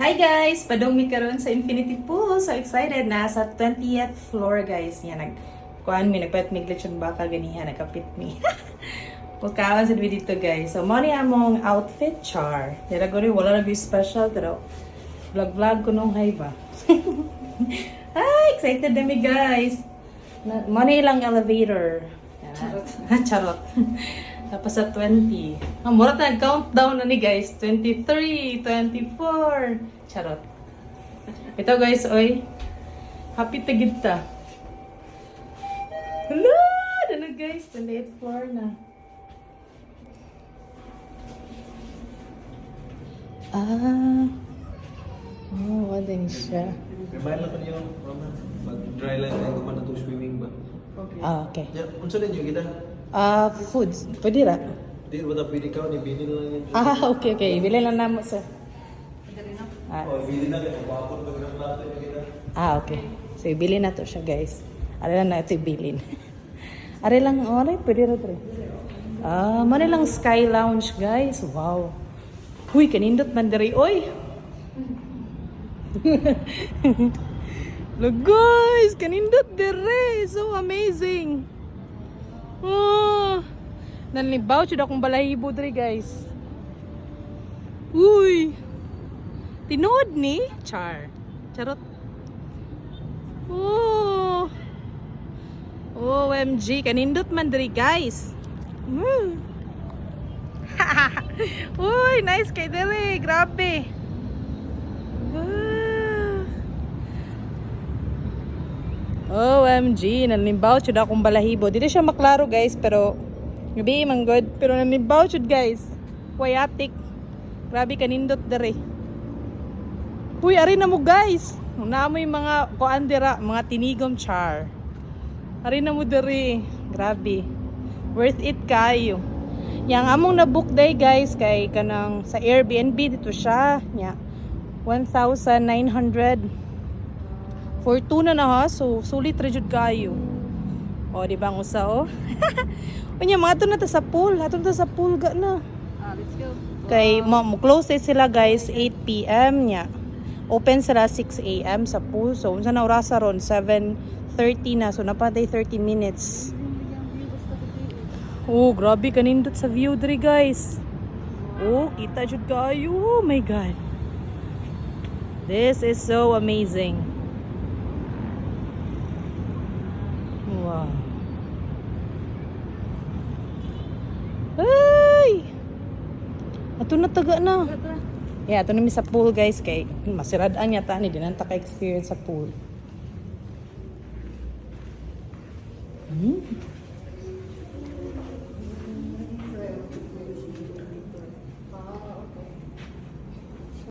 Hi guys! Padong mi karon sa Infinity Pool. So excited na sa 20th floor guys. Yan, nagpahit mig lechon baka ganihan, nagkapit mi. Pagkawan sa dito guys. So mo ni among outfit char. Dira gori wala na special pero vlog ko nung hay ba. Hi! Excited na mi guys. Mo ni ilang elevator. Charot. Charot. Tapos sa 20. Mura na countdown na ni guys. 23, 24. Charot. Ito guys, oy. Happy tagid ta. Hello! Ano guys? 28th floor na. Oh, what din siya. Remind lang ko niyo, mag-dry lang tayo kung na swimming ba? Okay. Okay. Yeah, unsa din yung kita? Foods. Pwede ra. Di ba ta pwede ka ni bini lang yan? Okay, okay. Bili lang namo sa. Oh, bini na kay mabakot pag ng plato yung kita. Okay. So, ibili na to siya, guys. Ari lang na ito ibilin. Ari lang, ari, pwede ra tre. Mani lang Sky Lounge, guys. Wow. Huy, kanindot man diri, oy. Look, guys, kanindot diri. So amazing. Oh, nanlibaw siya akong balahibo diri, guys. Uy. Tinood ni Char. Charot. Oh. OMG, kanindot man diri, guys. Uy, nice kay diri. Grabe. OMG, nanimbaw siya akong balahibo. Dito siya maklaro, guys, pero gabi man good, pero nanimbaw siya, guys. Wayatik. Grabe kanindot dere. Uy, ari na mo, guys. Naamoy mga kuandira, mga tinigom char. Ari na mo dere. Grabe. Worth it kayo. Yang among na-book day, guys, kay kanang sa Airbnb dito siya. Nya 1,900 for 2 na ha, so sulit rejud kayo. O, di ba ang usa o? Unya, mga to na ta sa pool. Hatun ta sa pool ga na. Let's go. Kay mo-close sila guys 8 PM nya. Open sila 6 AM sa pool. So, unsa na orasa ron? 7:30 na. So, napatay 30 minutes. Oh, grabe kanindot sa view diri, guys. Oh, kita jud kayo. Oh my God. This is so amazing. Wow. Ay! Ato na taga na. Yeah, ato na mi sa pool, guys, kay masiradaan yata ni dinanta ka experience sa pool.